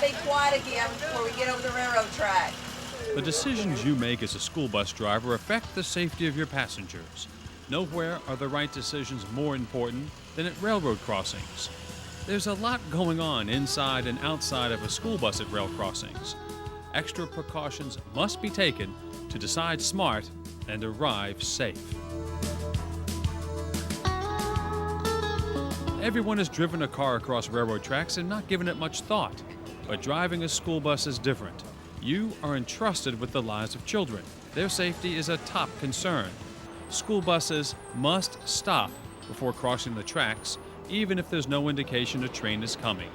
be quiet again before we get over the railroad track. The decisions you make as a school bus driver affect the safety of your passengers. Nowhere are the right decisions more important than at railroad crossings. There's a lot going on inside and outside of a school bus at rail crossings. Extra precautions must be taken to decide smart and arrive safe. Everyone has driven a car across railroad tracks and not given it much thought. But driving a school bus is different. You are entrusted with the lives of children. Their safety is a top concern. School buses must stop before crossing the tracks, even if there's no indication a train is coming.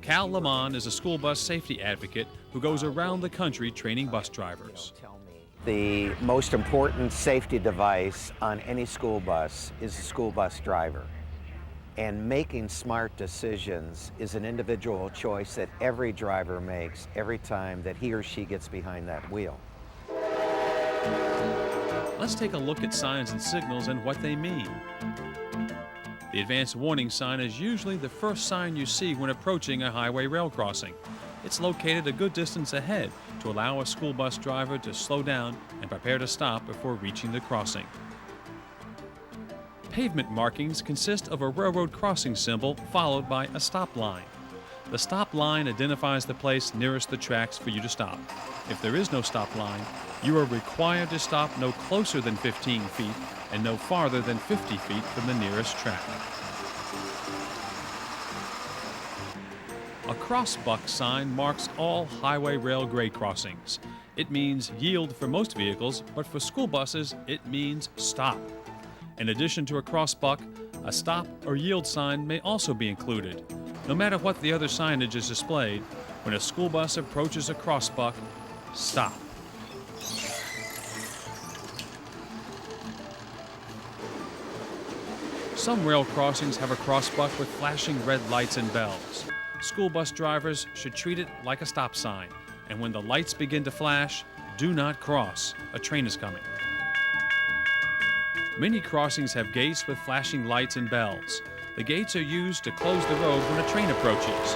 Cal Lamont is a school bus safety advocate who goes around the country training bus drivers. The most important safety device on any school bus is the school bus driver. And making smart decisions is an individual choice that every driver makes every time that he or she gets behind that wheel. Let's take a look at signs and signals and what they mean. The advanced warning sign is usually the first sign you see when approaching a highway rail crossing. It's located a good distance ahead to allow a school bus driver to slow down and prepare to stop before reaching the crossing. Pavement markings consist of a railroad crossing symbol followed by a stop line. The stop line identifies the place nearest the tracks for you to stop. If there is no stop line, you are required to stop no closer than 15 feet and no farther than 50 feet from the nearest track. A crossbuck sign marks all highway rail grade crossings. It means yield for most vehicles, but for school buses, it means stop. In addition to a crossbuck, a stop or yield sign may also be included. No matter what the other signage is displayed, when a school bus approaches a crossbuck, stop. Some rail crossings have a crossbuck with flashing red lights and bells. School bus drivers should treat it like a stop sign, and when the lights begin to flash, do not cross. A train is coming. Many crossings have gates with flashing lights and bells. The gates are used to close the road when a train approaches.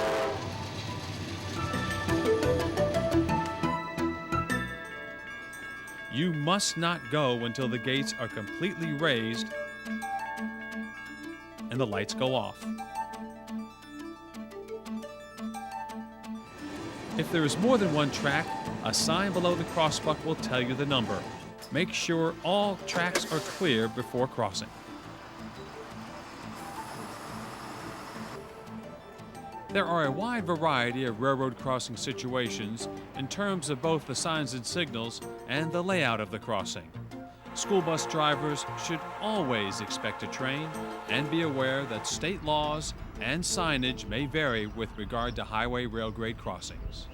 You must not go until the gates are completely raised and the lights go off. If there is more than one track, a sign below the crossbuck will tell you the number. Make sure all tracks are clear before crossing. There are a wide variety of railroad crossing situations in terms of both the signs and signals and the layout of the crossing. School bus drivers should always expect a train and be aware that state laws and signage may vary with regard to highway rail grade crossings.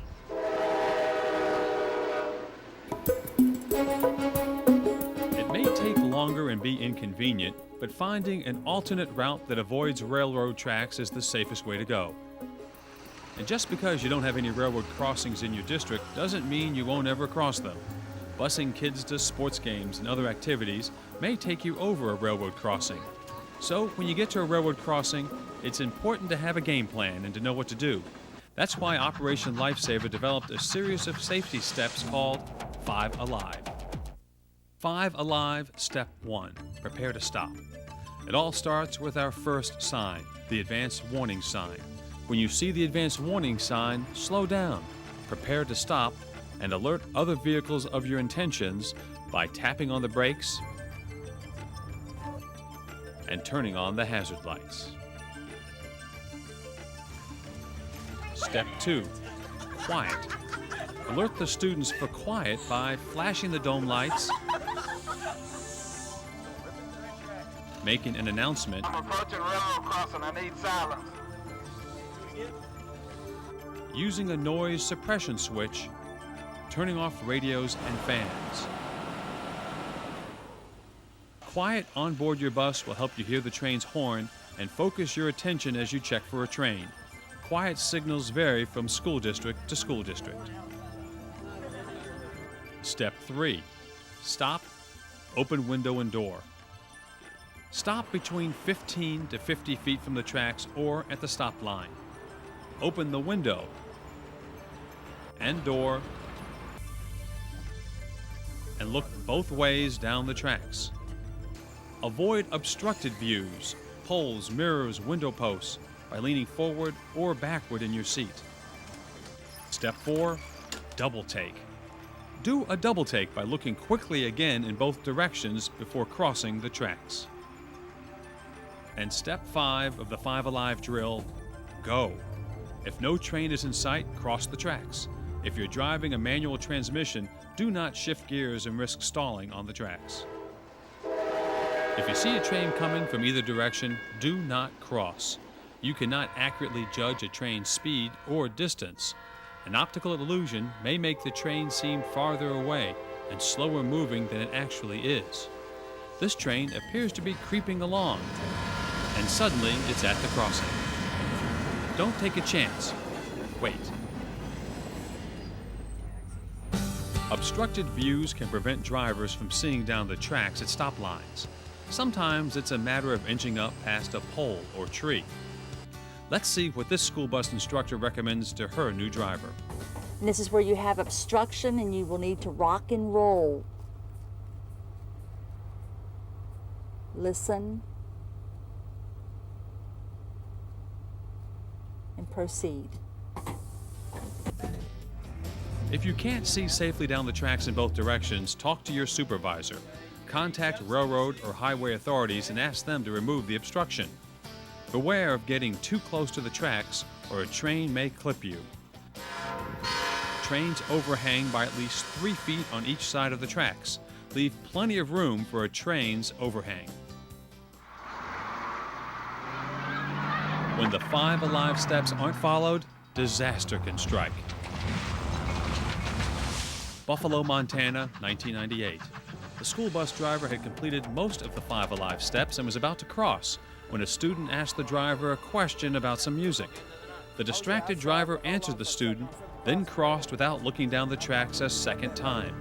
It may take longer and be inconvenient, but finding an alternate route that avoids railroad tracks is the safest way to go. And just because you don't have any railroad crossings in your district doesn't mean you won't ever cross them. Busing kids to sports games and other activities may take you over a railroad crossing. So when you get to a railroad crossing, it's important to have a game plan and to know what to do. That's why Operation Lifesaver developed a series of safety steps called 5 Alive. 5 Alive, Step 1, prepare to stop. It all starts with our first sign, the advanced warning sign. When you see the advanced warning sign, slow down, prepare to stop, and alert other vehicles of your intentions by tapping on the brakes and turning on the hazard lights. Step 2, quiet. Alert the students for quiet by flashing the dome lights, making an announcement, I'm approaching railroad crossing, I need silence. using a noise suppression switch, turning off radios and fans. Quiet on board your bus will help you hear the train's horn and focus your attention as you check for a train. Quiet signals vary from school district to school district. Step 3. Stop, open window and door. Stop between 15 to 50 feet from the tracks or at the stop line. Open the window. and door, and look both ways down the tracks. Avoid obstructed views, poles, mirrors, window posts, by leaning forward or backward in your seat. Step 4, double take. Do a double take by looking quickly again in both directions before crossing the tracks. And step 5 of the 5 Alive drill, go. If no train is in sight, cross the tracks. If you're driving a manual transmission, do not shift gears and risk stalling on the tracks. If you see a train coming from either direction, do not cross. You cannot accurately judge a train's speed or distance. An optical illusion may make the train seem farther away and slower moving than it actually is. This train appears to be creeping along, and suddenly it's at the crossing. Don't take a chance. Wait. Obstructed views can prevent drivers from seeing down the tracks at stop lines. Sometimes it's a matter of inching up past a pole or tree. Let's see what this school bus instructor recommends to her new driver. And this is where you have obstruction and you will need to rock and roll. Listen and proceed. If you can't see safely down the tracks in both directions, talk to your supervisor. Contact railroad or highway authorities and ask them to remove the obstruction. Beware of getting too close to the tracks or a train may clip you. Trains overhang by at least 3 feet on each side of the tracks. Leave plenty of room for a train's overhang. When the 5 Alive steps aren't followed, disaster can strike. Buffalo, Montana, 1998. The school bus driver had completed most of the 5 Alive steps and was about to cross when a student asked the driver a question about some music. The distracted driver answered the student, then crossed without looking down the tracks a second time.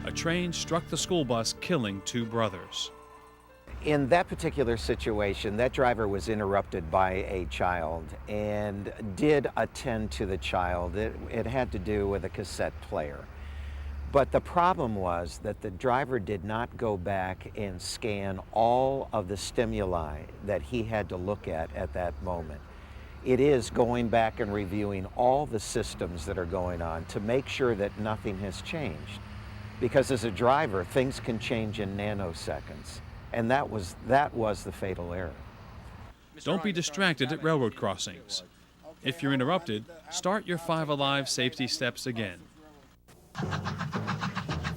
A train struck the school bus, killing 2 brothers. In that particular situation, that driver was interrupted by a child and did attend to the child. It had to do with a cassette player. But the problem was that the driver did not go back and scan all of the stimuli that he had to look at that moment. It is going back and reviewing all the systems that are going on to make sure that nothing has changed. Because as a driver, things can change in nanoseconds. And that was the fatal error. Don't be distracted at railroad crossings. If you're interrupted, start your 5 Alive safety steps again.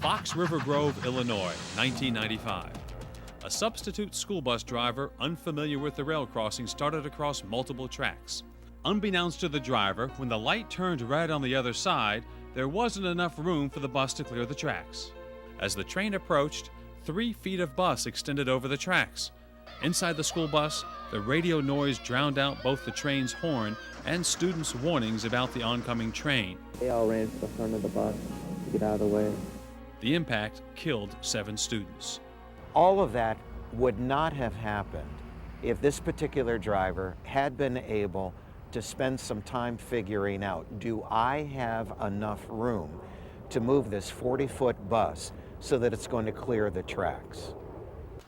Fox River Grove, Illinois, 1995. A substitute school bus driver, unfamiliar with the rail crossing, started across multiple tracks. Unbeknownst to the driver, when the light turned red on the other side, there wasn't enough room for the bus to clear the tracks. As the train approached, 3 feet of bus extended over the tracks. Inside the school bus, the radio noise drowned out both the train's horn and students' warnings about the oncoming train. They all ran to the front of the bus to get out of the way. The impact killed 7 students. All of that would not have happened if this particular driver had been able to spend some time figuring out, do I have enough room to move this 40-foot bus so that it's going to clear the tracks?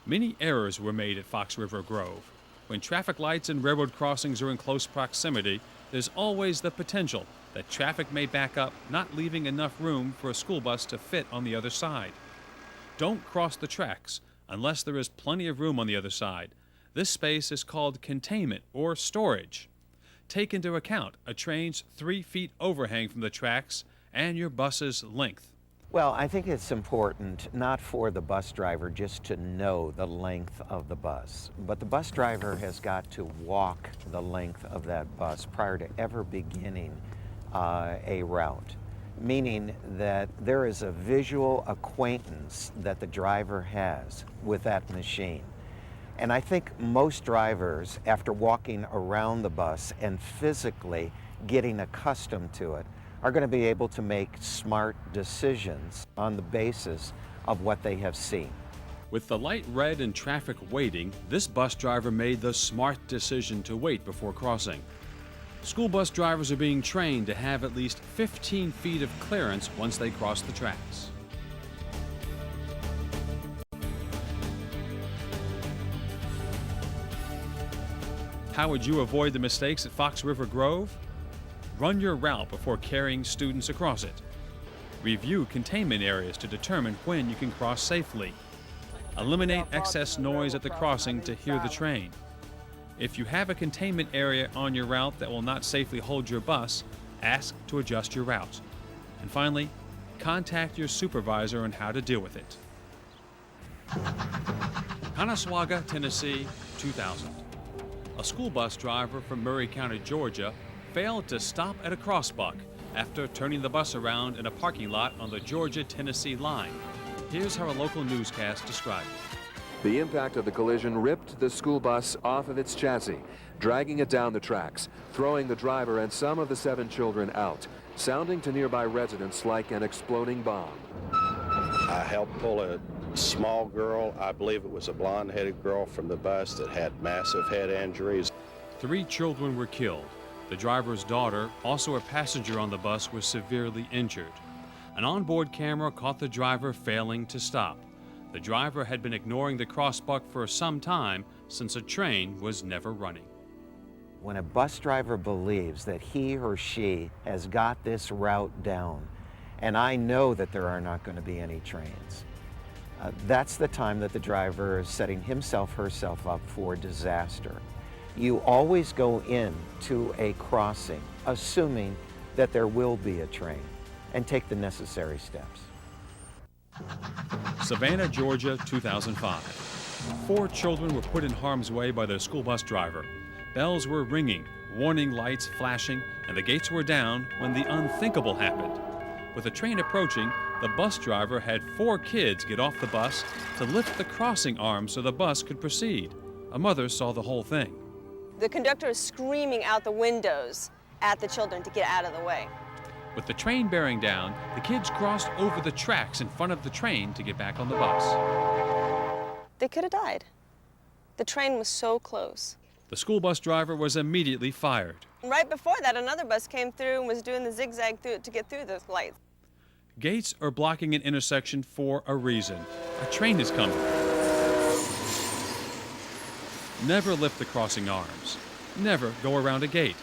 Many errors were made at Fox River Grove. When traffic lights and railroad crossings are in close proximity, there's always the potential that traffic may back up, not leaving enough room for a school bus to fit on the other side. Don't cross the tracks unless there is plenty of room on the other side. This space is called containment or storage. Take into account a train's 3 feet overhang from the tracks and your bus's length. Well, I think it's important not for the bus driver just to know the length of the bus, but the bus driver has got to walk the length of that bus prior to ever beginning a route, meaning that there is a visual acquaintance that the driver has with that machine. And I think most drivers, after walking around the bus and physically getting accustomed to it, are going to be able to make smart decisions on the basis of what they have seen. With the light red and traffic waiting, this bus driver made the smart decision to wait before crossing. School bus drivers are being trained to have at least 15 feet of clearance once they cross the tracks. How would you avoid the mistakes at Fox River Grove? Run your route before carrying students across it. Review containment areas to determine when you can cross safely. Eliminate excess noise at the crossing to hear the train. If you have a containment area on your route that will not safely hold your bus, ask to adjust your route. And finally, contact your supervisor on how to deal with it. Conasauga, Tennessee, 2000. A school bus driver from Murray County, Georgia, failed to stop at a crossbuck after turning the bus around in a parking lot on the Georgia-Tennessee line. Here's how a local newscast described it. The impact of the collision ripped the school bus off of its chassis, dragging it down the tracks, throwing the driver and some of the 7 children out, sounding to nearby residents like an exploding bomb. I helped pull a small girl, I believe it was a blonde-headed girl from the bus that had massive head injuries. 3 children were killed. The driver's daughter, also a passenger on the bus, was severely injured. An onboard camera caught the driver failing to stop. The driver had been ignoring the crossbuck for some time since a train was never running. When a bus driver believes that he or she has got this route down, and I know that there are not going to be any trains, that's the time that the driver is setting himself, herself up for disaster. You always go into a crossing assuming that there will be a train and take the necessary steps. Savannah, Georgia, 2005. 4 children were put in harm's way by their school bus driver. Bells were ringing, warning lights flashing, and the gates were down when the unthinkable happened. With the train approaching, the bus driver had 4 kids get off the bus to lift the crossing arm so the bus could proceed. A mother saw the whole thing. The conductor is screaming out the windows at the children to get out of the way. With the train bearing down, the kids crossed over the tracks in front of the train to get back on the bus. They could have died. The train was so close. The school bus driver was immediately fired. Right before that, another bus came through and was doing the zigzag through it to get through those lights. Gates are blocking an intersection for a reason. A train is coming. Never lift the crossing arms. Never go around a gate.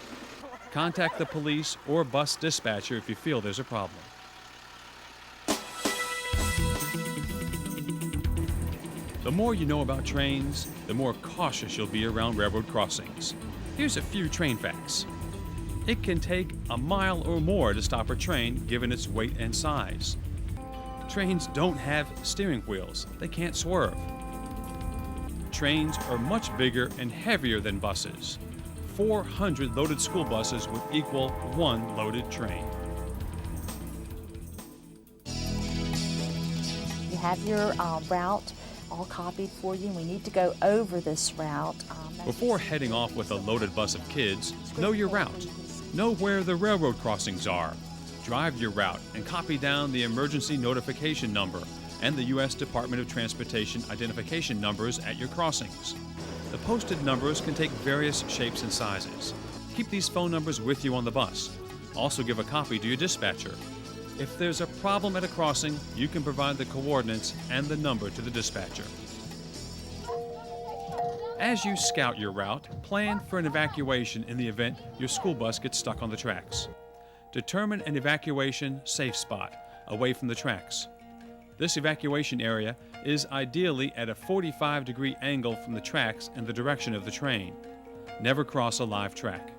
Contact the police or bus dispatcher if you feel there's a problem. The more you know about trains, the more cautious you'll be around railroad crossings. Here's a few train facts. It can take a mile or more to stop a train given its weight and size. Trains don't have steering wheels. They can't swerve. Trains are much bigger and heavier than buses. 400 loaded school buses would equal 1 loaded train. You have your route all copied for you, and we need to go over this route. Before heading off with a loaded bus of kids, know your route. Know where the railroad crossings are. Drive your route and copy down the emergency notification number and the U.S. Department of Transportation identification numbers at your crossings. The posted numbers can take various shapes and sizes. Keep these phone numbers with you on the bus. Also give a copy to your dispatcher. If there's a problem at a crossing, you can provide the coordinates and the number to the dispatcher. As you scout your route, plan for an evacuation in the event your school bus gets stuck on the tracks. Determine an evacuation safe spot away from the tracks. This evacuation area is ideally at a 45-degree angle from the tracks and the direction of the train. Never cross a live track.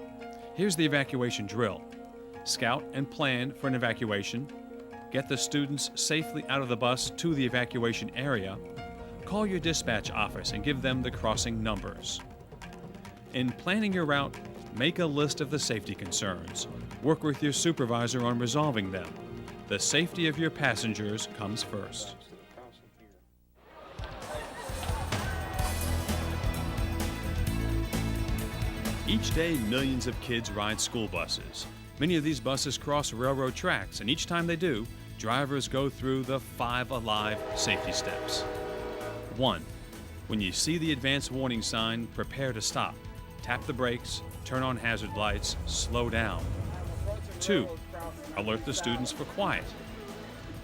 Here's the evacuation drill. Scout and plan for an evacuation. Get the students safely out of the bus to the evacuation area. Call your dispatch office and give them the crossing numbers. In planning your route, make a list of the safety concerns. Work with your supervisor on resolving them. The safety of your passengers comes first. Each day, millions of kids ride school buses. Many of these buses cross railroad tracks, and each time they do, drivers go through the 5 Alive safety steps. 1. When you see the advance warning sign, prepare to stop. Tap the brakes, turn on hazard lights, slow down. 2. Alert the students for quiet.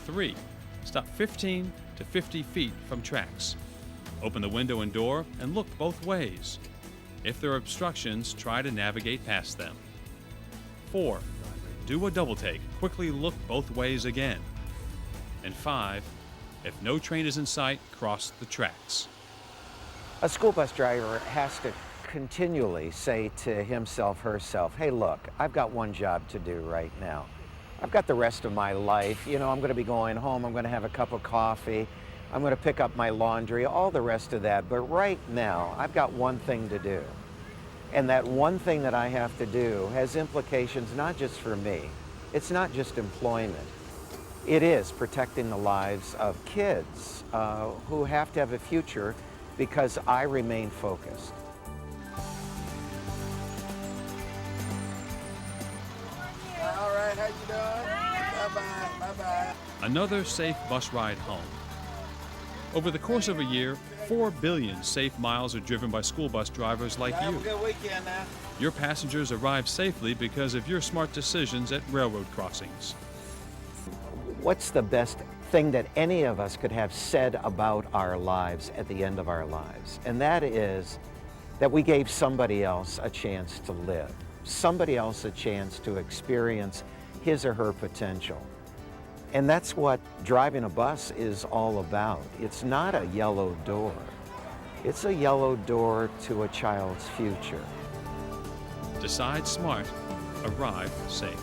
3. Stop 15 to 50 feet from tracks. Open the window and door and look both ways. If there are obstructions, try to navigate past them. 4. Do a double take. Quickly look both ways again. And 5. If no train is in sight, cross the tracks. A school bus driver has to continually say to himself, herself, hey, look, I've got one job to do right now. I've got the rest of my life. You know, I'm going to be going home. I'm going to have a cup of coffee. I'm going to pick up my laundry, all the rest of that. But right now, I've got one thing to do. And that one thing that I have to do has implications not just for me. It's not just employment. It is protecting the lives of kids who have to have a future because I remain focused. All right, how you doing? Bye-bye, bye-bye. Another safe bus ride home. Over the course of a year, 4 billion safe miles are driven by school bus drivers like Have you. a good weekend now. Your passengers arrive safely because of your smart decisions at railroad crossings. What's the best thing that any of us could have said about our lives at the end of our lives? And that is that we gave somebody else a chance to live, somebody else a chance to experience his or her potential. And that's what driving a bus is all about. It's not a yellow door. It's a yellow door to a child's future. Decide smart, arrive safe.